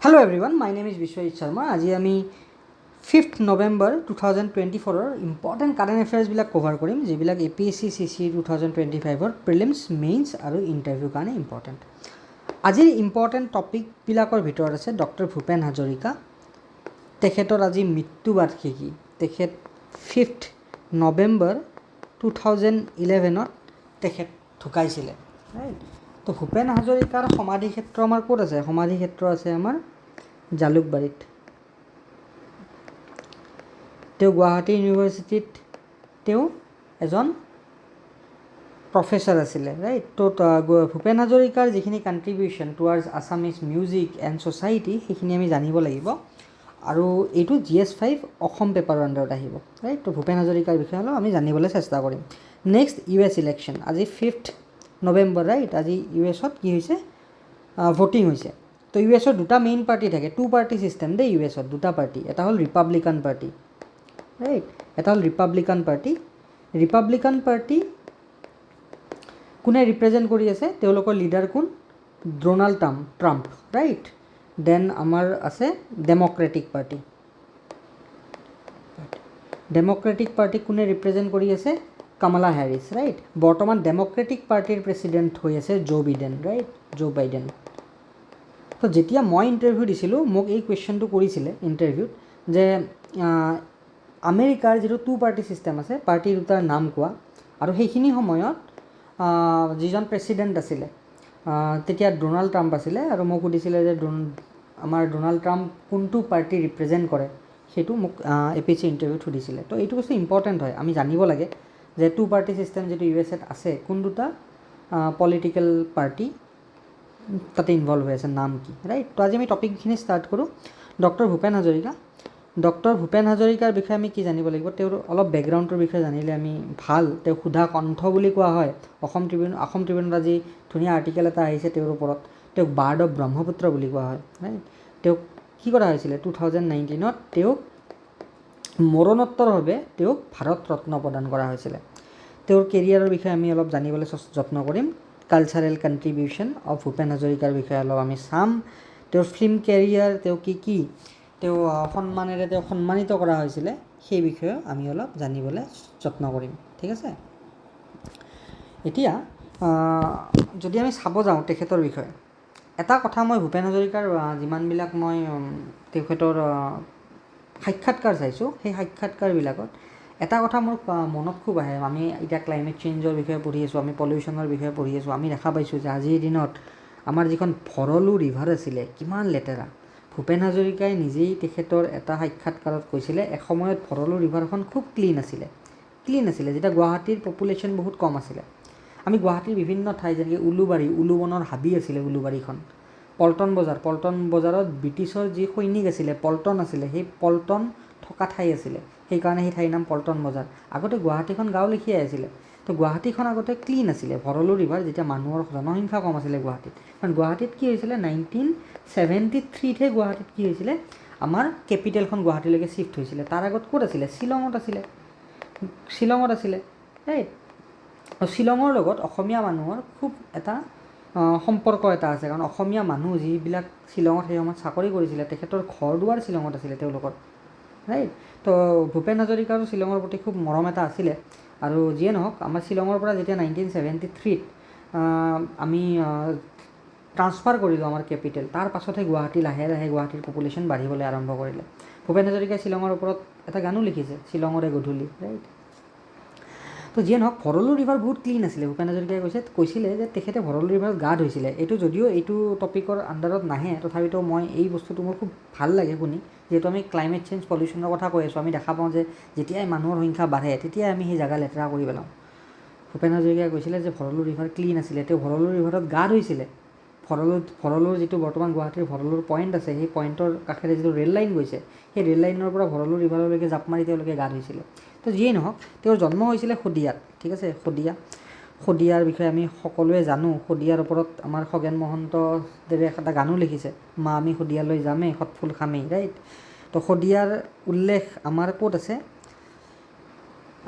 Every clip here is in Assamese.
Hello everyone, my name is Vishwajit Sharma. আজি আমি 5th November 2024 ইম্পৰ্টেণ্ট কাৰেণ্ট এফেয়াৰ্ছবিলাক কভাৰ কৰিম যিবিলাক APSC CC 2025 প্ৰিলিমছ মেইনছ আৰু ইণ্টাৰভিউ কাৰণে ইম্পৰ্টেণ্ট। আজিৰ ইম্পৰ্টেণ্ট টপিকবিলাকৰ ভিতৰত আছে ডক্টৰ ভূপেন হাজৰিকা। তেখেতৰ আজি মৃত্যুবাৰ্ষিকী। তেখেত 5th November 2011 তেখেত ঢুকাইছিলে, ৰাইট। তো ভূপেন হাজৰিকাৰ সমাধি ক্ষেত্ৰ আমাৰ ক'ত আছে? সমাধি ক্ষেত্ৰ আছে আমাৰ জালুকবাৰীত। তেওঁ গুৱাহাটী ইউনিভাৰ্চিটিত তেওঁ এজন প্ৰফেচাৰ আছিলে, ৰাইট। তো ভূপেন হাজৰিকাৰ যিখিনি contribution towards Assamese music and society সেইখিনি আমি জানিব লাগিব। আৰু এইটো GS5 অসম পেপাৰৰ আণ্ডাৰত আহিব, ৰাইট। তো ভূপেন হাজৰিকাৰ বিষয়ে হ'লেও আমি জানিবলৈ চেষ্টা কৰিম। নেক্সট US ইলেকশ্যন, আজি 5th November, ৰাইট। আজি US-ত কি হৈছে? ভোটিং হৈছে। তো US-ৰ দুটা মেইন পাৰ্টি থাকে, টু পাৰ্টি ছিষ্টেম দেই। US-ত দুটা পাৰ্টি, এটা হ'ল ৰিপাব্লিকান পাৰ্টি, ৰাইট। এটা হ'ল ৰিপাব্লিকান পাৰ্টি। ৰিপাব্লিকান পাৰ্টি কোনে ৰিপ্ৰেজেণ্ট কৰি আছে? তেওঁলোকৰ লিডাৰ কোন? Donald Trump, right. দেন আমাৰ আছে ডেম'ক্ৰেটিক পাৰ্টি। ডেম'ক্ৰেটিক পাৰ্টিক কোনে ৰিপ্ৰেজেণ্ট কৰি আছে? Kamala Harris, right. বৰ্তমান ডেম'ক্ৰেটিক পাৰ্টিৰ প্ৰেছিডেণ্ট হৈ আছে Joe Biden, right. Joe Biden. তো যেতিয়া মই ইণ্টাৰভিউ দিছিলোঁ মোক এই কুৱেশ্যনটো কৰিছিলে ইণ্টাৰভিউত যে আমেৰিকাৰ যিটো টু পাৰ্টি ছিষ্টেম আছে, পাৰ্টি দুটাৰ নাম কোৱা। আৰু সেইখিনি সময়ত যিজন প্ৰেছিডেণ্ট আছিলে তেতিয়া ড'নাল্ড ট্ৰাম্প আছিলে। আৰু মোক সুধিছিলে যে আমাৰ ড'নাল্ড ট্ৰাম্প কোনটো পাৰ্টি ৰিপ্ৰেজেণ্ট কৰে, সেইটো মোক APSC ইণ্টাৰভিউত সুধিছিলে। তো এইটো বস্তু ইম্পৰ্টেণ্ট হয়, আমি জানিব লাগে যে টু পাৰ্টি ছিষ্টেম যিটো USA-ত আছে, কোন দুটা পলিটিকেল পাৰ্টি তাতে ইনভলভ হৈ আছে, নাম কি, ৰাইট। তো আজি আমি টপিকখিনি ষ্টাৰ্ট কৰোঁ। ডক্টৰ ভূপেন হাজৰিকা। ডক্টৰ ভূপেন হাজৰিকাৰ বিষয়ে আমি কি জানিব লাগিব? তেওঁৰ অলপ বেকগ্ৰাউণ্ডটোৰ বিষয়ে জানিলে আমি ভাল। তেওঁ সুধা কণ্ঠ বুলি কোৱা হয়। অসম ট্ৰিবিউনত আজি ধুনীয়া আৰ্টিকেল এটা আহিছে তেওঁৰ ওপৰত। তেওঁক বাৰ্ড অফ ব্ৰহ্মপুত্ৰ বুলি কোৱা হয়, ৰাইট। তেওঁক কি কৰা হৈছিলে? 2019 তেওঁক মৰণোত্তৰভাৱে তেওঁক ভাৰত ৰত্ন প্ৰদান কৰা হৈছিলে। তেওঁৰ কেৰিয়াৰৰ বিষয়ে আমি অলপ জানিবলৈ যত্ন কৰিম। কালচাৰেল কণ্ট্ৰিবিউশ্যন অফ ভূপেন হাজৰিকাৰ বিষয়ে অলপ আমি চাম। তেওঁৰ ফিল্ম কেৰিয়াৰ, তেওঁ কি তেওঁ সন্মানেৰে তেওঁ সন্মানিত কৰা হৈছিলে, সেই বিষয়ে আমি অলপ জানিবলৈ যত্ন কৰিম, ঠিক আছে। এতিয়া যদি আমি চাব যাওঁ তেখেতৰ বিষয়ে, এটা কথা মই ভূপেন হাজৰিকাৰ যিমানবিলাক মই তেখেতৰ সাক্ষাৎকাৰ চাইছোঁ, সেই সাক্ষাৎকাৰবিলাকত এটা কথা মোৰ মনত খুব আহে। আমি এতিয়া ক্লাইমেট চেঞ্জৰ বিষয়ে পঢ়ি আছোঁ, আমি পলিউশ্যনৰ বিষয়ে পঢ়ি আছোঁ। আমি দেখা পাইছোঁ যে আজিৰ দিনত আমাৰ যিখন ভৰলু ৰিভাৰ আছিলে কিমান লেতেৰা। ভূপেন হাজৰিকাই নিজেই তেখেতৰ এটা সাক্ষাৎকাৰত কৈছিলে এসময়ত ভৰলু ৰিভাৰখন খুব ক্লিন আছিলে, যেতিয়া গুৱাহাটীৰ পপুলেশ্যন বহুত কম আছিলে। আমি গুৱাহাটীৰ বিভিন্ন ঠাই যেনেকৈ উলুবনৰ হাবি আছিলে উলুবাৰীখন। পল্টন বজাৰত ব্ৰিটিছৰ যি সৈনিক আছিলে, পল্টন আছিলে, সেই পল্টন থকা ঠাই আছিলে, সেইকাৰণে সেই ঠাইৰ নাম পল্টন বজাৰ। আগতে গুৱাহাটীখন গাঁও লেখীয়াই আছিলে। তো গুৱাহাটীখন আগতে ক্লিন আছিলে। ভৰলু ৰিভাৰ যেতিয়া মানুহৰ জনসংখ্যা কম আছিলে গুৱাহাটীত, কাৰণ গুৱাহাটীত কি হৈছিলে 1973হে গুৱাহাটীত কি হৈছিলে আমাৰ কেপিটেলখন গুৱাহাটীলৈকে শ্বিফ্ট হৈছিলে। তাৰ আগত ক'ত আছিলে? শ্বিলঙত আছিলে, ৰাইট। শ্বিলঙৰ লগত অসমীয়া মানুহৰ খুব এটা সম্পৰ্ক এটা আছে, কাৰণ অসমীয়া মানুহ যিবিলাক শ্বিলঙত সেই সময়ত চাকৰি কৰিছিলে, তেখেতৰ ঘৰ দুৱাৰ শ্বিলঙত আছিলে তেওঁলোকৰ, ৰাইট। তো ভূপেন হাজৰিকাৰো শ্বিলঙৰ প্ৰতি খুব মৰম এটা আছিলে। আৰু যিয়ে নহওক, আমাৰ শ্বিলঙৰ পৰা যেতিয়া 1973ত আমি ট্ৰান্সফাৰ কৰিলোঁ আমাৰ কেপিটেল, তাৰ পাছতহে লাহে লাহে গুৱাহাটীৰ পপুলেশ্যন বাঢ়িবলৈ আৰম্ভ কৰিলে। ভূপেন হাজৰিকাই শ্বিলঙৰ ওপৰত এটা গানো লিখিছে, শ্বিলঙৰে গধূলি, ৰাইট। তো যিয়ে নহওক, ভৰলু ৰিভাৰ বহুত ক্লিন আছিলে। ভূপেন হাজৰিকাই কৈছিলে যে তেখেতে ভৰলু ৰিভাৰত গা ধুইছিলে। এইটো যদিও এইটো টপিকৰ আণ্ডাৰত নাহে, তথাপিতো মই এই বস্তুটো মোৰ খুব ভাল লাগে শুনি, যিহেতু আমি ক্লাইমেট চেঞ্জ পলিউশ্যনৰ কথা কৈ আছোঁ। আমি দেখা পাওঁ যে যেতিয়াই মানুহৰ সংখ্যা বাঢ়ে তেতিয়াই আমি সেই জেগা লেতেৰা কৰি পেলাওঁ। ভূপেন হাজৰিকাই কৈছিলে যে ভৰলু ৰিভাৰ ক্লিন আছিলে, তেওঁ ভৰলু ৰিভাৰত গা ধুইছিলে। ভৰলুৰ যিটো বৰ্তমান গুৱাহাটীৰ ভৰলুৰ পইণ্ট আছে, সেই পইণ্টৰ কাষেৰে যিটো ৰে'ল লাইন গৈছে, সেই ৰে'ল লাইনৰ পৰা ভৰলু ৰিভাৰলৈকে জাপ মাৰি তেওঁলোকে গা ধুইছিলে। তো যিয়েই নহওক, তেওঁৰ জন্ম হৈছিলে শদিয়াত, ঠিক আছে। শদিয়াৰ বিষয়ে আমি সকলোৱে জানো। শদিয়াৰ ওপৰত আমাৰ খগেন মহন্তদেৱে এটা গানো লিখিছে, মা আমি শদিয়ালৈ যামেই সৎফুল খামেই, ৰাইট। তো শদিয়াৰ উল্লেখ আমাৰ ক'ত আছে?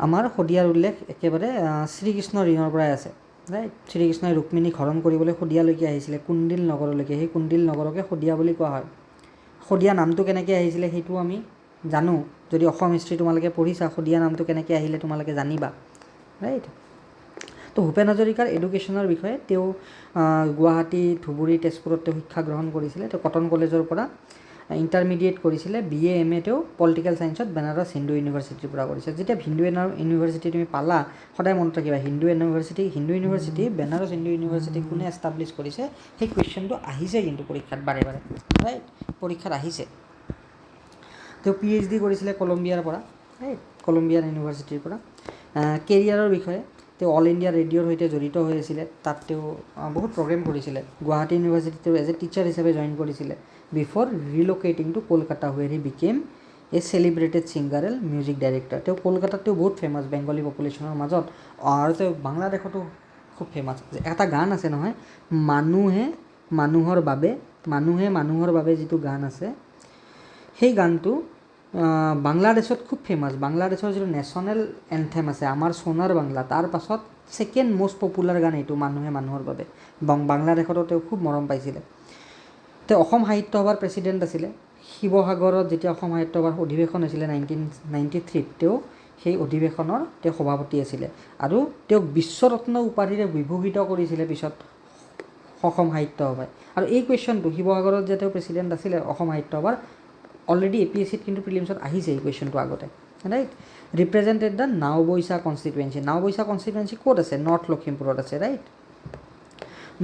আমাৰ শদিয়াৰ উল্লেখ একেবাৰে শ্ৰীকৃষ্ণৰ দিনৰ পৰাই আছে, ৰাইট। শ্ৰীকৃষ্ণই ৰুক্মিণীক হৰণ কৰিবলৈ শদিয়ালৈকে আহিছিলে, কুণ্ডিল নগৰলৈকে। সেই কুণ্ডিল নগৰকে শদিয়া বুলি কোৱা হয়, শদিয়া নামটো কেনেকৈ আহিছিলে সেইটো আমি জানো, যদি অসম হিষ্ট্ৰী তোমালোকে পঢ়িছা শদিয়া নামটো কেনেকৈ আহিলে তোমালোকে জানিবা, ৰাইট। তো ভূপেন হাজৰিকাৰ এডুকেশ্যনৰ বিষয়ে তেওঁ গুৱাহাটী, ধুবুৰী, তেজপুৰত তেওঁ শিক্ষা গ্ৰহণ কৰিছিলে। তেওঁ কটন কলেজৰ পৰা ইণ্টাৰমিডিয়েট কৰিছিলে। BA MA তেওঁ পলিটিকেল ছায়েন্সত বেনাৰছ হিন্দু ইউনিভাৰ্চিটিৰ পৰা কৰিছে। যেতিয়া হিন্দু ইউনিভাৰ্চিটি তুমি পালা সদায় মনত ৰাখিবা, হিন্দু ইউনিভাৰ্চিটি বেনাৰছ হিন্দু ইউনিভাৰ্চিটি কোনে এষ্টাব্লিছ কৰিছে, সেই কুৱেশ্যনটো আহিছে কিন্তু পৰীক্ষাত বাৰে বাৰে, ৰাইট, পৰীক্ষাত আহিছে। তেওঁ PhD কৰিছিলে কলম্বিয়াৰ পৰা, ৰাইট, কলম্বিয়ান ইউনিভাৰ্চিটিৰ পৰা। কেৰিয়াৰৰ বিষয়ে তেওঁ অল ইণ্ডিয়া ৰেডিঅ'ৰ সৈতে জড়িত হৈ আছিলে। তাত তেওঁ বহুত প্ৰগ্ৰেম কৰিছিলে। গুৱাহাটী ইউনিভাৰ্চিটিত তেওঁ এজ এ টিচাৰ হিচাপে জইন কৰিছিলে before relocating to Kolkata where he became a celebrated singer and music director. তেওঁ কলকাতাত তেওঁ বহুত ফেমাছ বেংগলী পপুলেশ্যনৰ মাজত, আৰু তেওঁ বাংলাদেশতো খুব ফেমাছ। এটা গান আছে নহয়, মানুহে মানুহৰ বাবে যিটো গান আছে, সেই গানটো বাংলাদেশত খুব ফেমাছ। বাংলাদেশৰ যিটো নেশ্যনেল এন্থেম আছে আমাৰ সোণাৰ বাংলা, তাৰ পাছত ছেকেণ্ড মষ্ট পপুলাৰ গান এইটো, মানুহে মানুহৰ বাবে। বাংলাদেশতো তেওঁ খুব মৰম পাইছিলে। তেওঁ অসম সাহিত্য সভাৰ প্ৰেছিডেণ্ট আছিলে। শিৱসাগৰত যেতিয়া অসম সাহিত্য সভাৰ অধিৱেশন হৈছিলে 1993, তেওঁ সেই অধিৱেশনৰ তেওঁ সভাপতি আছিলে। আৰু তেওঁক বিশ্বৰত্ন উপাধিৰে বিভূষিত কৰিছিলে পিছত অসম সাহিত্য সভাই। আৰু এই কুৱেশ্যনটো শিৱসাগৰত যে তেওঁ প্ৰেছিডেণ্ট আছিলে অসম সাহিত্য সভাৰ, অলৰেডি APSCত কিন্তু প্ৰিলিমছত আহিছে এই কুৱেশ্যনটো আগতে, right. Represented the Naoboicha constituency. Naoboicha constituency ক'ত আছে? নৰ্থ লখিমপুৰত আছে, ৰাইট,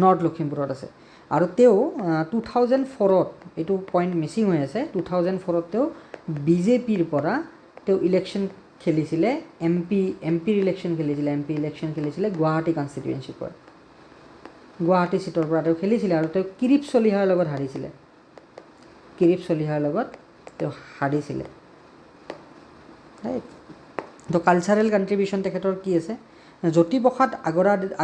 নৰ্থ লখিমপুৰত আছে। আৰু তেওঁ 2004ত, এইটো পইণ্ট মিচিং হৈ আছে, 2004ত তেওঁ BJPৰ পৰা তেওঁ ইলেকশ্যন খেলিছিলে, MP ইলেকশ্যন খেলিছিলে গুৱাহাটী কনষ্টিটুৱেঞ্চিৰ পৰা, গুৱাহাটী চিটৰ পৰা তেওঁ খেলিছিলে। আৰু তেওঁ কিৰীপ চলিহাৰ লগত হাৰিছিলে, তেওঁ হাৰিছিলে, ৰাইট। তো কালচাৰেল কণ্ট্ৰিবিউশ্যন তেখেতৰ কি আছে? জ্যোতিপ্ৰসাদ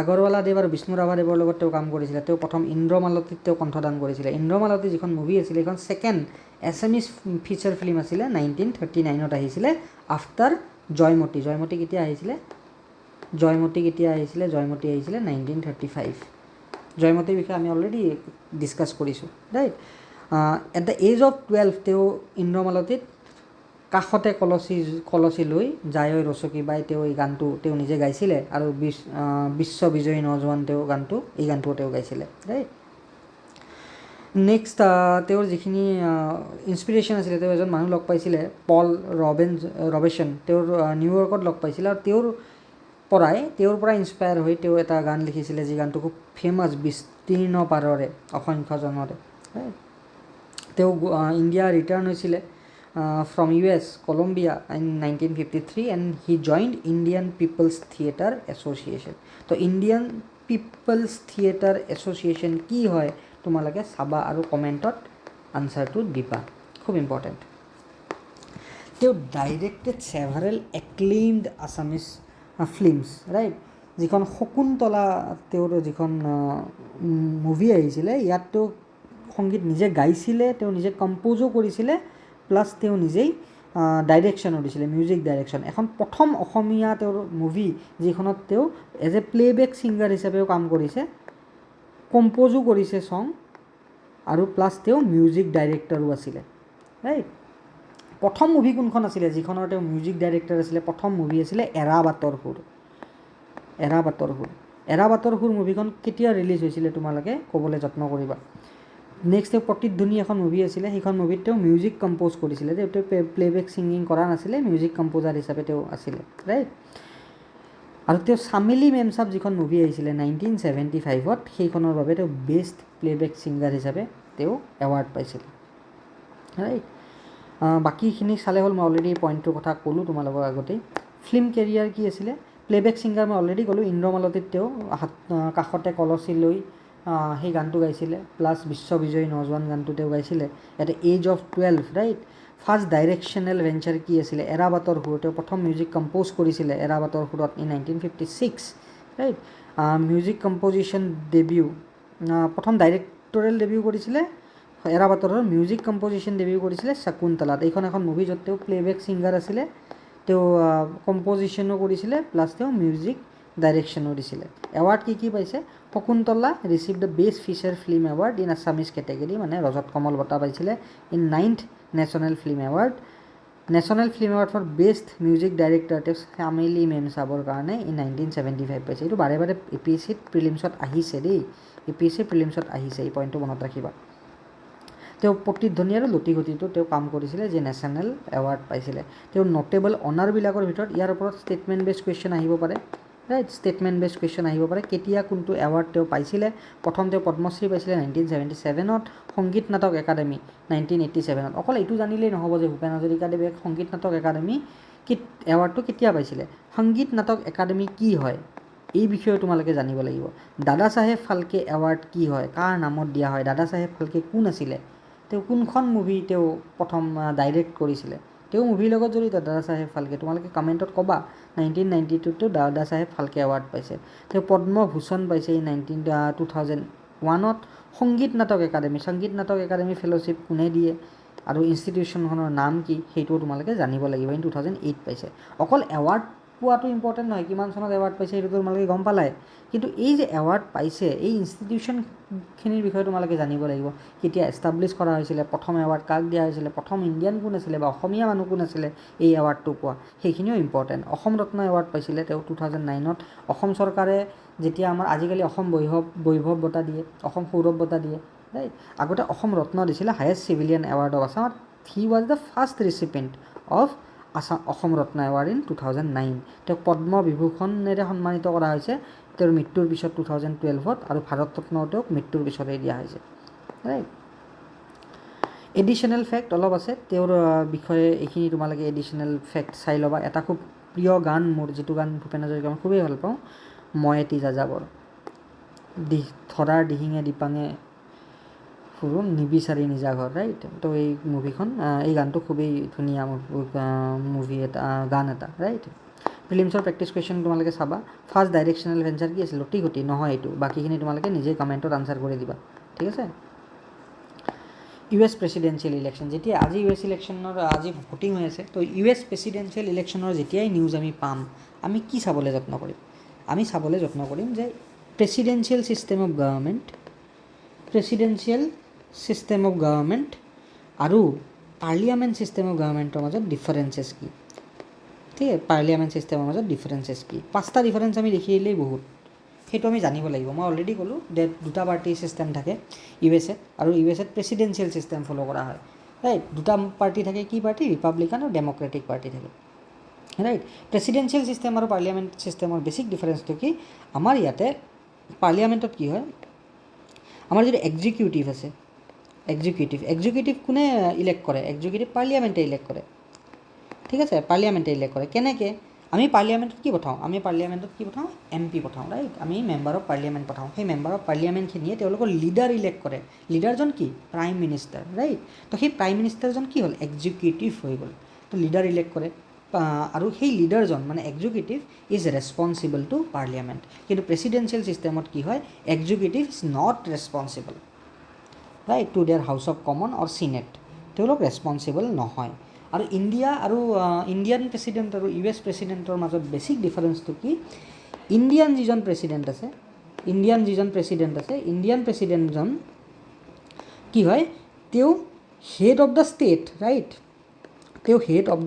আগৰৱালাদেৱ আৰু বিষ্ণু ৰাভাদেৱৰ লগত তেওঁ কাম কৰিছিলে। তেওঁ প্ৰথম ইন্দ্ৰমালতীত তেওঁ কণ্ঠদান কৰিছিলে। ইন্দ্ৰমালতী যিখন মুভি আছিলে, এইখন ছেকেণ্ড এছামিজ ফিচাৰ ফিল্ম আছিলে, 1939ত আহিছিলে আফটাৰ জয়মতী। জয়মতী কেতিয়া আহিছিলে? জয়মতী আহিছিলে 1935। জয়মতীৰ বিষয়ে আমি অলৰেডি ডিছকাছ কৰিছোঁ, right. At the age of 12 তেওঁ ইন্দ্ৰমালতীত কাষতে কলচী লৈ যায় ৰচকী বাই, তেওঁ এই গানটো তেওঁ নিজে গাইছিলে। আৰু বিশ্ববিজয়ী নজৱান এই গানটোও তেওঁ গাইছিলে, ৰাইট। নেক্সট তেওঁৰ যিখিনি ইনস্পিৰেশ্যন আছিলে, তেওঁ এজন মানুহ লগ পাইছিলে, পল ৰবেচন, তেওঁৰ নিউয়ৰ্কত লগ পাইছিলে। আৰু তেওঁৰ পৰা ইনস্পায়াৰ হৈ তেওঁ এটা গান লিখিছিলে, যি গানটো খুব ফেমাছ, বিস্তীৰ্ণ পাৰৰে অসংখ্য জনৰে, ৰাইট। তেওঁ ইণ্ডিয়া ৰিটাৰ্ণ হৈছিলে from US Columbia in 1953 and he joined Indian People's Theatre Association. তো ইণ্ডিয়ান পিপলছ থিয়েটাৰ এছ'চিয়েশ্যন কি হয় তোমালোকে চাবা আৰু কমেণ্টত আনচাৰটো দিবা, খুব ইম্পৰ্টেণ্ট। তেওঁ directed several acclaimed Assamese films, right. যিখন শকুন্তলা তেওঁৰ যিখন মুভি আহিছিলে, ইয়াত তেওঁ সংগীত নিজে গাইছিলে, তেওঁ নিজে কম্প'জো কৰিছিলে, প্লাছ তেওঁ নিজেই ডাইৰেকশ্যনো দিছিলে, মিউজিক ডাইৰেকশ্যন। এখন প্ৰথম অসমীয়া তেওঁৰ মুভি, যিখনত তেওঁ এজ এ প্লেবেক ছিংগাৰ হিচাপেও কাম কৰিছে, কম্প'জো কৰিছে ছং, আৰু প্লাছ তেওঁ মিউজিক ডাইৰেক্টৰো আছিলে, ৰাইট। প্ৰথম মুভি কোনখন আছিলে যিখনৰ তেওঁ মিউজিক ডাইৰেক্টৰ আছিলে? প্ৰথম মুভি আছিলে এৰা বাটৰ সুৰ মুভিখন কেতিয়া ৰিলিজ হৈছিলে তোমালোকে ক'বলৈ যত্ন কৰিবা। নেক্সট তেওঁ প্ৰতিধ্বনি এখন মুভি আছিলে, সেইখন মুভিত তেওঁ মিউজিক কম্প'জ কৰিছিলে। তেওঁ প্লেবেক ছিংগিং কৰা নাছিলে, মিউজিক কম্প'জাৰ হিচাপে তেওঁ আছিলে, ৰাইট। আৰু তেওঁ চামেলি মেমচাব যিখন মুভি আহিছিলে 1975ত, সেইখনৰ বাবে তেওঁ বেষ্ট প্লেবেক ছিংগাৰ হিচাপে তেওঁ এৱাৰ্ড পাইছিলে, ৰাইট। বাকীখিনি চালে হ'ল, মই অলৰেডি এই পইণ্টটোৰ কথা ক'লোঁ তোমালোকৰ আগতেই। ফিল্ম কেৰিয়াৰ কি আছিলে? প্লেবেক ছিংগাৰ মই অলৰেডি ক'লোঁ, ইন্দ্ৰমালতীত তেওঁ কাষতে কলচী লৈ সেই গানটো গাইছিলে, প্লাছ বিশ্ববিজয়ী নজৱান গানটো তেওঁ গাইছিলে at the age of 12, right. First directional venture কি আছিলে? এৰা বাটৰ সুৰ। তেওঁ প্ৰথম মিউজিক কম্প'জ কৰিছিলে এৰা বাটৰ সুৰত ইন 1956, ৰাইট। মিউজিক কম্প'জিশ্যন ডেবিউ, প্ৰথম ডাইৰেক্টৰিয়েল ডেবিউ কৰিছিলে এৰা বাটৰৰ, মিউজিক কম্প'জিশ্যন ডেবিউ কৰিছিলে শকুন্তলাত। এইখন এখন মুভি য'ত তেওঁ প্লেবেক ছিংগাৰ আছিলে, তেওঁ কম্প'জিশ্যনো কৰিছিলে, প্লাছ তেওঁ মিউজিক ডাইৰেকশ্যনো দিছিলে। এৱাৰ্ড কি পাইছে? Shakuntala received the best feature film award in Assamese category, মানে ৰজত কমল বঁটা পাইছিলে। In 9th national film award, national film award for best music director তেওঁ চামেলি মেমচাবৰ কাৰণে ইন 1975 পাইছে। এইটো বাৰে বাৰে APSCত প্ৰিলিমছত আহিছে দেই, APSC প্ৰিলিমছত আহিছে, এই পইণ্টটো মনত ৰাখিবা। তেওঁ প্ৰতিধ্বনি আৰু লতিঘটিটো তেওঁ কাম কৰিছিলে, যে নেশ্যনেল এৱাৰ্ড পাইছিলে। তেওঁ নটেবল অনাৰবিলাকৰ ভিতৰত ইয়াৰ ওপৰত ষ্টেটমেণ্ট বেছ কুৱেশ্যন আহিব পাৰে, ৰাইট, ষ্টেটমেণ্ট বেছ কুৱেশ্যন আহিব পাৰে। কেতিয়া কোনটো এৱাৰ্ড তেওঁ পাইছিলে? প্ৰথম তেওঁ পদ্মশ্ৰী পাইছিলে 1977ত, সংগীত নাটক একাডেমী 1987ত। অকল এইটো জানিলেই নহ'ব যে ভূপেন হাজৰিকাদেৱে সংগীত নাটক একাডেমী এৱাৰ্ডটো কেতিয়া পাইছিলে। সংগীত নাটক একাডেমী কি হয় এই বিষয়ে তোমালোকে জানিব লাগিব। দাদা চাহেব ফাল্কে এৱাৰ্ড কি হয়, কাৰ নামত দিয়া হয়? দাদা চাহেব ফাল্কে কোন আছিলে? তেওঁ কোনখন মুভি তেওঁ প্ৰথম ডাইৰেক্ট কৰিছিলে? তেওঁ মুভিৰ লগত জড়িত দাদা চাহেব ফাল্কে, তোমালোকে কমেণ্টত ক'বা। 1992ত দাদা চাহেব ফাল্কে এৱাৰ্ড পাইছে। তেওঁ পদ্মভূষণ পাইছে 2001ত। সংগীত নাটক একাডেমী ফেলোশ্বিপ কোনে দিয়ে আৰু ইনষ্টিটিউশ্যনখনৰ নাম কি সেইটোও তোমালোকে জানিব লাগিব। 2008 পাইছে। অকল এৱাৰ্ড পোৱাটো ইম্পৰ্টেণ্ট নহয়, কিমান চনত এৱাৰ্ড পাইছে সেইটো তোমালোকে গম পালাই, কিন্তু এই যে এৱাৰ্ড পাইছে এই ইনষ্টিটিউশ্যনখিনিৰ বিষয়ে তোমালোকে জানিব লাগিব। কেতিয়া এষ্টাব্লিছ কৰা হৈছিলে, প্ৰথম এৱাৰ্ড কাক দিয়া হৈছিলে, প্ৰথম ইণ্ডিয়ান কোন আছিলে বা অসমীয়া মানুহ কোন আছিলে এই এৱাৰ্ডটো পোৱা, সেইখিনিও ইম্পৰ্টেণ্ট। অসম ৰত্ন এৱাৰ্ড পাইছিলে তেওঁ 2009ত। অসম চৰকাৰে যেতিয়া আমাৰ আজিকালি অসম বৈভৱ বঁটা দিয়ে, অসম সৌৰভ বঁটা দিয়ে, ৰাইট, আগতে অসম ৰত্ন দিছিলে, highest civilian award of Assam. He was the first recipient of Assam Ratna award in 2009। তেওঁক পদ্মবিভূষণেৰে সন্মানিত কৰা হৈছে তেওঁৰ মৃত্যুৰ পিছত 2012ত, আৰু ভাৰত ৰত্ন তেওঁক মৃত্যুৰ পিছতেই দিয়া হৈছে, ৰাইট। এডিশ্যনেল ফেক্ট অলপ আছে তেওঁৰ বিষয়ে, এইখিনি তোমালোকে এডিশ্যনেল ফেক্ট চাই ল'বা। এটা খুব প্ৰিয় গান মোৰ, যিটো গান ভূপেন হাজৰিকাৰ মই খুবেই ভাল পাওঁ, মই এটি যাযাবৰ, ধৰাৰ দিহিঙে দিপাঙে ফুৰো নিবিচাৰি নিজা ঘৰ, ৰাইট। তো এই মুভিখন, এই গানটো খুবেই ধুনীয়া মুভি এটা, গান এটা, ৰাইট। প্ৰিলিমছৰ প্ৰেক্টিছ কুৱেশ্যন তোমালোকে চাবা। ফাৰ্ষ্ট ডাইৰেকশ্যনেল ভেঞ্চাৰ কি আছিল? লতিঘটি নহয় এইটো, বাকীখিনি তোমালোকে নিজে কমেণ্টত আনচাৰ কৰি দিবা, ঠিক আছে। US প্ৰেচিডেঞ্চিয়েল ইলেকশ্যন, যেতিয়া আজি US ইলেকশ্যনৰ আজি ভোটিং হৈ আছে, তো US প্ৰেচিডেঞ্চিয়েল ইলেকশ্যনৰ যেতিয়াই নিউজ আমি পাম, আমি কি চাবলৈ যত্ন কৰিম? আমি চাবলৈ যত্ন কৰিম যে প্ৰেচিডেঞ্চিয়েল ছিষ্টেম অফ গভৰ্ণমেণ্ট আৰু পাৰ্লিয়ামেণ্ট ছিষ্টেম অফ গভৰ্ণমেণ্টৰ মাজত ডিফাৰেঞ্চেছ কি, ঠিক আছে, পাৰ্লিয়ামেণ্ট ছিষ্টেমৰ মাজত ডিফাৰেঞ্চেছ কি। 5টা ডিফাৰেঞ্চ আমি দেখিলেই বহুত, সেইটো আমি জানিব লাগিব। মই অলৰেডি ক'লোঁ যে 2টা পাৰ্টি ছিষ্টেম থাকে USA-ত, আৰু USA-ত প্ৰেচিডেঞ্চিয়েল ছিষ্টেম ফ'ল' কৰা হয়, ৰাইট। 2টা পাৰ্টি থাকে, কি পাৰ্টি? ৰিপাব্লিকান আৰু ডেম'ক্ৰেটিক পাৰ্টি থাকে, ৰাইট। প্ৰেচিডেঞ্চিয়েল ছিষ্টেম আৰু পাৰ্লিয়ামেণ্ট ছিষ্টেমৰ বেছিক ডিফাৰেঞ্চটো কি? আমাৰ ইয়াতে পাৰ্লিয়ামেণ্টত কি হয়, আমাৰ যিটো এক্সিকিউটিভ আছে, এক্সিকিউটিভ কোনে ইলেক্ট কৰে? এক্সিকিউটিভ পাৰ্লিয়ামেণ্টে ইলেক্ট কৰে, ঠিক আছে, পাৰ্লিয়ামেণ্টে ইলেক্ট কৰে। কেনেকৈ? আমি পাৰ্লিয়ামেণ্টত কি পঠাওঁ? MP পঠাওঁ, ৰাইট। আমি মেম্বাৰ অফ পাৰ্লিয়ামেণ্ট পঠাওঁ। সেই মেম্বাৰ অফ পাৰ্লিয়ামেণ্টখিনিয়ে তেওঁলোকৰ লিডাৰ ইলেক্ট কৰে। লিডাৰজন কি? Prime minister, right. তো সেই প্ৰাইম মিনিষ্টাৰজন কি হ'ল? এক্সিকিউটিভ হৈ গ'ল। তো লিডাৰ ইলেক্ট কৰে, আৰু সেই লিডাৰজন মানে executive is responsible to parliament. কিন্তু প্ৰেচিডেঞ্চিয়েল ছিষ্টেমত কি হয়? Executive is not responsible, right, to their house of common or senate. তেওঁলোক ৰেছপনচিবল নহয়। আৰু ইণ্ডিয়ান প্ৰেচিডেণ্ট আৰু US প্ৰেচিডেণ্টৰ মাজত বেছিক ডিফাৰেঞ্চটো কি? ইণ্ডিয়ান যিজন প্ৰেচিডেণ্ট আছে, ইণ্ডিয়ান প্ৰেচিডেণ্টজন কি হয়? তেওঁ head of the state, right. তেওঁ হেড অফ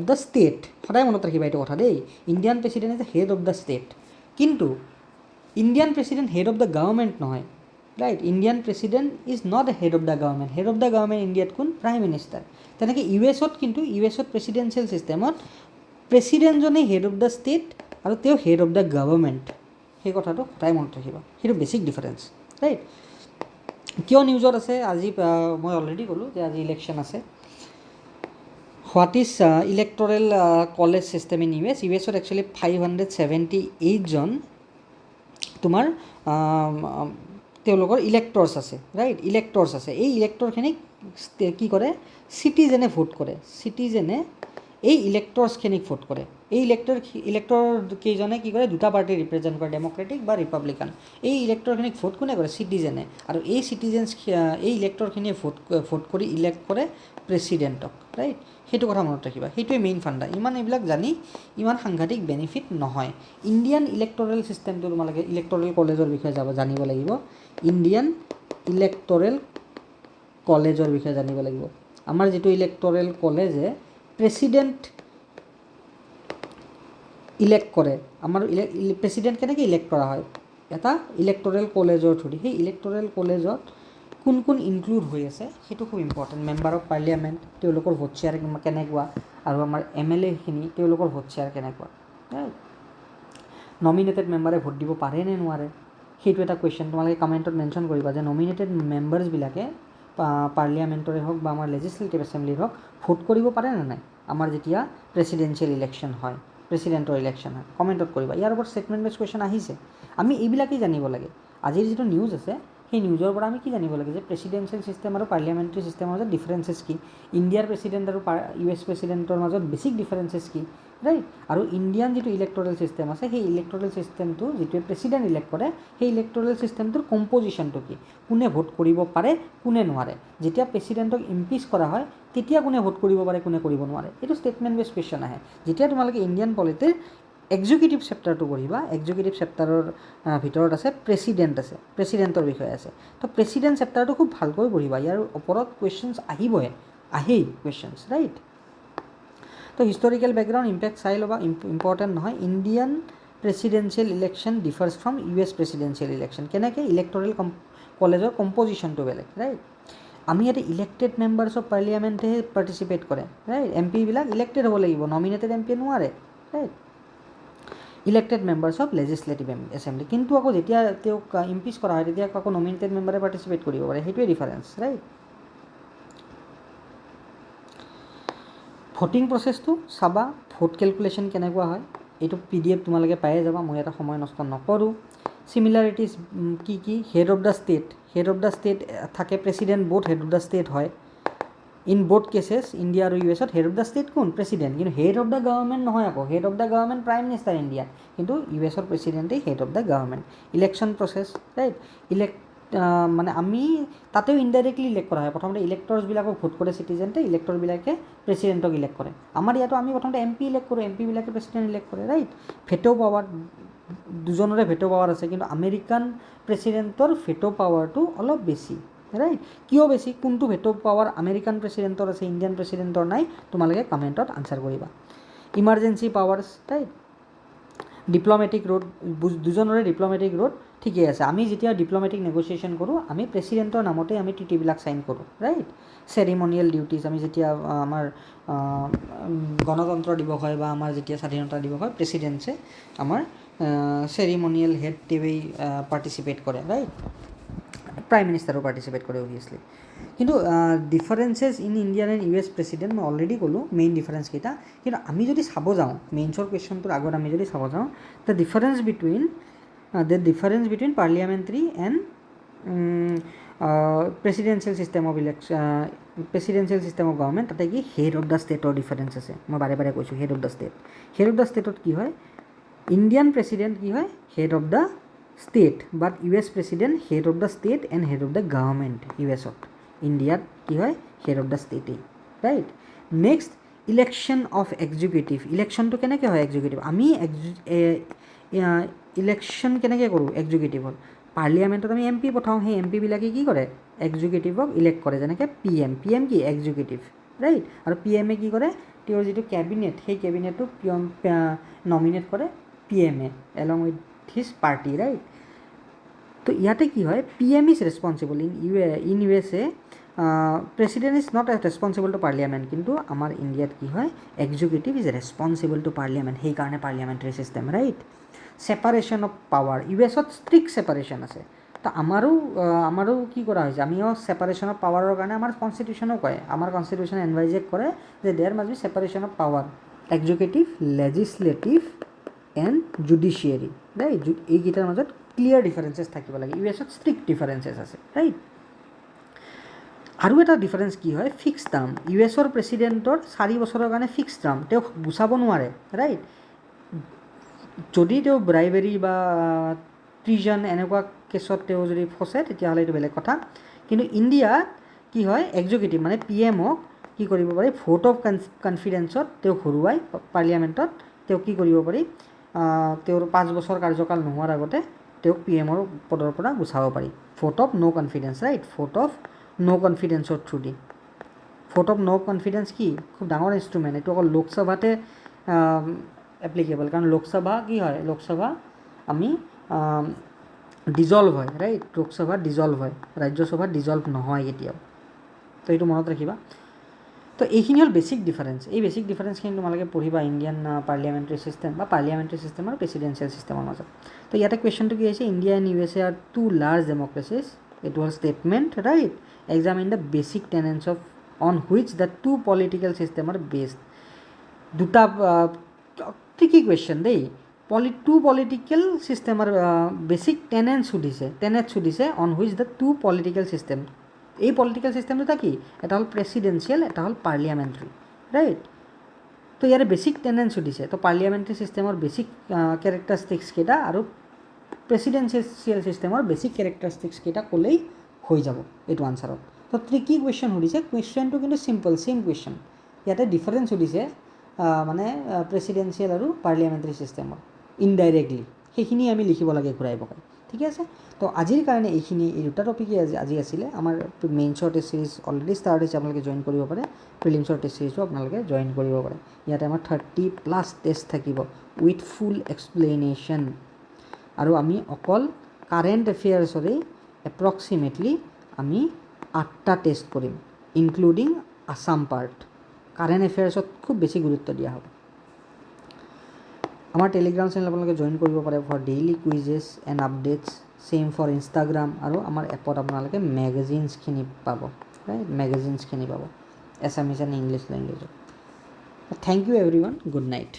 দ্য ষ্টেট, সদায় মনত ৰাখিবা এইটো কথা দেই। Indian president is the head of the state, কিন্তু Indian president head of the government নহয়, right. Indian president is not head of the government. Head of the government ইণ্ডিয়াত কোন? Prime minister. তেনেকৈ US-ত কিন্তু প্ৰেচিডেঞ্চিয়েল ছিষ্টেমত প্ৰেচিডেণ্টজনেই হেড অফ দ্য ষ্টেট আৰু তেওঁ হেড অফ দ্য গভৰ্ণমেণ্ট। সেই কথাটো সদায় মনত ৰাখিবা, সেইটো বেছিক ডিফাৰেঞ্চ, ৰাইট। কিয় নিউজত আছে? আজি মই অলৰেডি ক'লোঁ যে আজি ইলেকশ্যন আছে। What is electoral college system in US-ত একচুৱেলি 578জন তোমাৰ তেওঁলোকৰ ইলেক্টৰ্ছ আছে, ৰাইট, এই ইলেক্টৰখিনিক কি কৰে? চিটিজেনে ভোট কৰে। চিটিজেনে এই ইলেক্টৰ্ছখিনিক ভোট কৰে। এই ইলেক্টৰকেইজনে কি কৰে, দুটা পাৰ্টি ৰিপ্ৰেজেণ্ট কৰে, ডেম'ক্ৰেটিক বা ৰিপাব্লিকান। এই ইলেক্টৰখিনিক ভোট কোনে কৰে, চিটিজেনে। আৰু এই এই ইলেক্টৰখিনিয়ে ভোট কৰি ইলেক্ট কৰে প্ৰেছিডেণ্টক, ৰাইট। সেইটো কথা মনত ৰাখিবা, সেইটোৱে মেইন ফাণ্ডা। এইবিলাক জানি ইমান সাংঘাতিক বেনিফিট নহয়। ইণ্ডিয়ান ইলেক্টৰেল ছিষ্টেমটো তোমালোকে ইলেক্টৰেল কলেজৰ বিষয়ে জানিব লাগিব। ইণ্ডিয়ান ইলেক্টৰেল কলেজৰ বিষয়ে জানিব লাগিব। আমাৰ যিটো ইলেক্টৰেল কলেজে প্ৰেছিডেণ্ট ইলেক্ট কৰে। আমাৰ প্ৰেছিডেণ্ট কেনেকৈ ইলেক্ট কৰা হয়, এটা ইলেক্টৰেল কলেজৰ থ্ৰুদি। সেই ইলেক্টৰেল কলেজত কোন কোন ইনক্লুড হৈ আছে সেইটো খুব ইম্পৰ্টেণ্ট। মেম্বাৰ অফ পাৰ্লিয়ামেণ্ট, তেওঁলোকৰ ভোট শ্বেয়াৰ কেনেকুৱা, আৰু আমাৰ MLAখিনি তেওঁলোকৰ ভোট শ্বেয়াৰ কেনেকুৱা। নমিনেটেড মেম্বাৰে ভোট দিব পাৰে নে নোৱাৰে, সেইটো এটা কুৱেশ্যন। তোমালোকে কমেণ্টত মেনশ্যন কৰিবা যে নমিনেটেড মেম্বাৰ্ছবিলাকে পাৰ্লিয়ামেণ্টৰে হওক বা আমাৰ লেজিছলেটিভ এছেম্বলিৰ হওক ভোট কৰিব পাৰে নে নাই আমাৰ যেতিয়া প্ৰেছিডেঞ্চিয়েল ইলেকশ্যন হয়, প্ৰেছিডেণ্টৰ ইলেকশ্যন হয়। কমেণ্টত কৰিবা। ইয়াৰ ওপৰত ষ্টেটমেণ্ট বেছ কুৱেশ্যন আহিছে। আমি এইবিলাকেই জানিব লাগে। আজিৰ যিটো নিউজ আছে সেই নিউজৰ পৰা আমি কি জানিব লাগে যে প্ৰেছিডেঞ্চিয়েল ছিষ্টেম আৰু পাৰ্লিয়ামেণ্টাৰী ছিষ্টেমৰ মাজত ডিফাৰেঞ্চেছ কি, ইণ্ডিয়াৰ প্ৰেছিডেণ্ট আৰু US প্ৰেছিডেণ্টৰ মাজত বেছিক ডিফাৰেঞ্চেছ কি, ৰাইট। আৰু ইণ্ডিয়ান যিটো ইলেক্টৰেল ছিষ্টেম আছে সেই ইলেক্টৰেল ছিষ্টেমটো যিটোৱে প্ৰেছিডেণ্ট ইলেক্ট কৰে সেই ইলেক্টৰেল ছিষ্টেমটোৰ কম্পজিশ্যনটো কি, কোনে ভোট কৰিব পাৰে কোনে নোৱাৰে। যেতিয়া প্ৰেছিডেণ্টক ইম্পিচ কৰা হয় তেতিয়া কোনে ভোট কৰিব পাৰে কোনে কৰিব নোৱাৰে। এইটো ষ্টেটমেণ্ট বেছ কুৱেশ্যন আহে। যেতিয়া তোমালোকে ইণ্ডিয়ান পলিটিৰ এক্সিকিউটিভ চেপ্টাৰটো পঢ়িবা, এক্সিকিউটিভ চেপ্টাৰৰ ভিতৰত আছে প্ৰেছিডেণ্ট আছে, প্ৰেছিডেণ্টৰ বিষয়ে আছে। তো প্ৰেছিডেণ্ট চেপ্টাৰটো খুব ভালকৈ পঢ়িবা, ইয়াৰ ওপৰত কুৱেশ্যনছ আহেই কুৱেশ্যনছ, ৰাইট। তো হিষ্টৰিকেল বেকগ্ৰাউণ্ড ইম্পেক্ট চাই ল'বা, ইম্পৰ্টেণ্ট নহয়। Indian presidential election differs from US presidential election. কেনেকৈ, ইলেক্টৰেল কলেজৰ কম্পজিশ্যনটো বেলেগ, ৰাইট। আমি ইয়াতে ইলেক্টেড মেম্বাৰ্ছ অফ পাৰ্লিয়ামেণ্টেহে পাৰ্টিচিপেট কৰে, ৰাইট। MP বিলাক ইলেক্টেড হ'ব লাগিব, নমিনেটেড MP নোৱাৰে, right. Elected members of legislative assembly. কিন্তু আকৌ যেতিয়া তেওঁক ইম্পিচ কৰা হয় তেতিয়া আকৌ নমিনেটেড মেম্বাৰে পাৰ্টিচিপেট কৰিব পাৰে, সেইটোৱে ডিফাৰেঞ্চ, ৰাইট। ভোটিং প্ৰচেছটো চাবা, ভোট কেলকুলেশ্যন কেনেকুৱা হয়, এইটো PDF তোমালোকে পায়ে যাবা, মই এটা সময় নষ্ট নকৰোঁ। চিমিলাৰিটিজ কি কি, হেড অফ দ্য ষ্টেট থাকে, president both head of the state হয়। ইন বোথ কেছেছ ইণ্ডিয়া আৰু US head of the state কোন, প্ৰেছিডেণ্ট। কিন্তু হেড অফ দ্য গভৰ্ণমেণ্ট নহয় আকৌ, head of the government prime minister ইণ্ডিয়াত, কিন্তু US প্ৰেছিডেণ্টেই head of the government. Election process, right. মানে আমি তাতেও ইনডাইৰেক্টলি ইলেক্ট কৰা হয়। প্ৰথমতে ইলেক্টৰ্ছবিলাকক ভোট কৰে চিটিজেণ্টে, ইলেক্টৰবিলাকে প্ৰেছিডেণ্টক ইলেক্ট কৰে। আমাৰ ইয়াতো আমি প্ৰথমতে MP ইলেক্ট কৰোঁ, MP বিলাকে প্ৰেছিডেণ্ট ইলেক্ট কৰে, ৰাইট। ভেটো পাৱাৰ, দুজনৰে ভেটো পাৱাৰ আছে, কিন্তু আমেৰিকান প্ৰেছিডেণ্টৰ ভেটো পাৱাৰটো অলপ বেছি, ৰাইট। কিয় বেছি, কোনটো ভেটো পাৱাৰ আমেৰিকান প্ৰেছিডেণ্টৰ আছে ইণ্ডিয়ান প্ৰেছিডেণ্টৰ নাই, তোমালোকে কমেণ্টত আনচাৰ কৰিবা। Emergency powers, right. Diplomatic role, দুজনৰে ডিপ্ল'মেটিক ৰোড ঠিকেই আছে। আমি যেতিয়া ডিপ্ল'মেটিক নেগচিয়েশ্যন কৰোঁ আমি প্ৰেছিডেণ্টৰ নামতে আমি ট্ৰিটিবিলাক চাইন কৰোঁ, ৰাইট। চেৰিমনিয়েল ডিউটিজ, আমি যেতিয়া আমাৰ গণতন্ত্ৰ দিৱস হয় বা আমাৰ যেতিয়া স্বাধীনতা দিৱস হয়, প্ৰেছিডেণ্টছে আমাৰ চেৰিমনিয়েল হেডেই পাৰ্টিচিপেট কৰে, ৰাইট। প্ৰাইম মিনিষ্টাৰো পাৰ্টিচিপেট কৰে অভিয়াছলি। কিন্তু differences in Indian and US president মই অলৰেডি ক'লোঁ মেইন ডিফাৰেঞ্চকেইটা। কিন্তু আমি যদি চাব যাওঁ মেইনছৰ কুৱেশ্যনটোৰ আগত আমি যদি চাব যাওঁ, the difference between parliamentary and presidential system of presidential system of government, তাতে কি হেড অফ দ্য ষ্টেটৰ ডিফাৰেঞ্চ আছে। মই বাৰে বাৰে কৈছোঁ হেড অফ দ্য ষ্টেটত কি হয়, ইণ্ডিয়ান প্ৰেছিডেণ্ট কি হয়, head of the state, but US president head of the state and head of the government. USত, ইণ্ডিয়াত কি হয়, হেড অফ দ্য ষ্টেটেই, right. Next, election of executive. ইলেকশ্যনটো কেনেকৈ হয় এক্সিকিউটিভ, আমি ইলেকশ্যন কেনেকৈ কৰোঁ এক্সিকিউটিভত, পাৰ্লিয়ামেণ্টত আমি MP পঠাওঁ, সেই MP বিলাকে কি কৰে, এক্সিকিউটিভক ইলেক্ট কৰে, যেনেকৈ PM কি এক্সিকিউটিভ, ৰাইট। আৰু PM কি কৰে, তেওঁৰ যিটো কেবিনেট সেই কেবিনেটটো নমিনেট কৰে PM along with his party, right. তো ইয়াতে কি হয়, PM is responsible in USA, president is not responsible to parliament. কিন্তু আমাৰ ইণ্ডিয়াত কি হয়, executive is responsible to parliament, সেইকাৰণে parliamentary system, right. Separation of power, USত ষ্ট্ৰিক্ট ছেপাৰেশ্যন আছে। তো আমাৰো কি কৰা হৈছে, আমিও ছেপাৰেশ্যন অফ পাৱাৰৰ কাৰণে আমাৰ কনষ্টিটিউশ্যনো কয়, আমাৰ কনষ্টিটিউশ্যন এনভাইজেক কৰে যে there must be separation of power, executive, legislative and judiciary, right. এইকেইটাৰ মাজত ক্লিয়াৰ ডিফাৰেঞ্চেছ থাকিব লাগে। USত ষ্ট্ৰিক্ট ডিফাৰেঞ্চেছ আছে, ৰাইট। আৰু এটা ডিফাৰেঞ্চ কি হয়, ফিক্স টাৰ্ম। US প্ৰেচিডেণ্টৰ 4 বছৰৰ কাৰণে ফিক্স টাৰ্ম, তেওঁক গুচাব নোৱাৰে, ৰাইট। যদি তেওঁ ব্ৰাইবেৰী বা ট্ৰিজন এনেকুৱা কেছত তেওঁ যদি ফচে তেতিয়াহ'লে এইটো বেলেগ কথা। কিন্তু ইণ্ডিয়াত কি হয়, এক্সিকিউটিভ মানে PMক কি কৰিব পাৰি, ভোট অফ কনফিডেন্সত তেওঁক হৰুৱাই পাৰ্লিয়ামেণ্টত তেওঁক কি কৰিব পাৰি, তেওঁৰ 5 বছৰ কাৰ্যকাল নোহোৱাৰ আগতে তেওঁক PMৰ পদৰ পৰা গুচাব পাৰি। Vote of no' confidence, right, vote of no' কনফিডেন্সৰ থ্ৰু দি। ভোট অফ ন' কনফিডেন্স কি, খুব ডাঙৰ ইনষ্ট্ৰুমেণ্ট, এইটো অকল লোকসভাতে এপ্লিকেবল, কাৰণ লোকসভা কি হয়, লোকসভা আমি ডিজলভ হয়, ৰাইট, লোকসভা ডিজলভ হয়, ৰাজ্যসভা ডিজলভ নহয় কেতিয়াও। তো এইটো মনত ৰাখিবা। তো এইখিনি হ'ল বেছিক ডিফাৰেঞ্চ। এই বেছিক ডিফাৰেঞ্চখিনি তোমালোকে পঢ়িবা ইণ্ডিয়ান পাৰ্লিয়ামেণ্টাৰী ছিষ্টেম বা পাৰ্লিয়ামেণ্টাৰী ছিষ্টেম আৰু প্ৰেচিডেঞ্চিয়েল ছিষ্টেমৰ মাজত। তো ইয়াতে কুৱেশ্যনটো কি আহিছে, India and USA are 2 large democracies, এইটো হ'ল statement, right. Examine the basic tenets of on which the 2 political system are based. দুটা ট্ৰিকি কুৱেশ্যন দেই। 2 পলিটিকেল ছিষ্টেমৰ বেছিক টেনেন্স সুধিছে on which the 2 political system. এই পলিটিকেল ছিষ্টেম দুটা কি, এটা হ'ল প্ৰেচিডেঞ্চিয়েল, এটা হ'ল পাৰ্লিয়ামেণ্টাৰী, ৰাইট। তো ইয়াৰে বেছিক টেনেন্স সুধিছে, তো পাৰ্লিয়ামেণ্টাৰী ছিষ্টেমৰ বেছিক কেৰেক্টাৰিষ্টিক্স কেইটা আৰু প্ৰেচিডেঞ্চিয়েল ছিষ্টেমৰ বেছিক কেৰেক্টাৰিষ্টিক্স কেইটা ক'লেই হৈ যাব এইটো আনচাৰত। তো ট্ৰিকি কুৱেশ্যন সুধিছে, কুৱেশ্যনটো কিন্তু চিম্পল, ছেইম কুৱেশ্যন। ইয়াতে ডিফাৰেঞ্চ সুধিছে মানে প্ৰেচিডেঞ্চিয়েল আৰু পাৰ্লিয়ামেণ্টাৰী ছিষ্টেমৰ ইনডাইৰেক্টলি, সেইখিনি আমি লিখিব লাগে ঘূৰাই পকাই, ঠিক আছে। তো আজিৰ কাৰণে এইখিনি, এই দুটা টপিকেই আজি আছিলে। আমাৰ মেইনছৰ টেষ্ট চিৰিজ অলৰেডি ষ্টাৰ্ট হৈছে, আপোনালোকে জইন কৰিব পাৰে। প্ৰিলিমছৰ টেষ্ট চিৰিজো আপোনালোকে জইন কৰিব পাৰে। ইয়াতে আমাৰ 30+ টেষ্ট থাকিব উইথ ফুল এক্সপ্লেনেশ্যন। আৰু আমি অকল কাৰেণ্ট এফেয়াৰ্ছৰেই এপ্ৰক্সিমেটলি আমি 8টা টেষ্ট কৰিম, ইনক্লুডিং আছাম পাৰ্ট। কাৰেণ্ট এফেয়াৰ্ছত খুব বেছি গুৰুত্ব দিয়া হ'ব। আমাৰ টেলিগ্ৰাম চেনেল আপোনালোকে জইন কৰিব পাৰে for daily quizzes and updates, same for Instagram. আৰু আমাৰ এপত আপোনালোকে মেগাজিনছখিনি পাব, ৰাইট, মেগাজিনছখিনি পাব এছামিছ এণ্ড ইংলিছ লেংগুৱেজত। Thank you everyone, good night.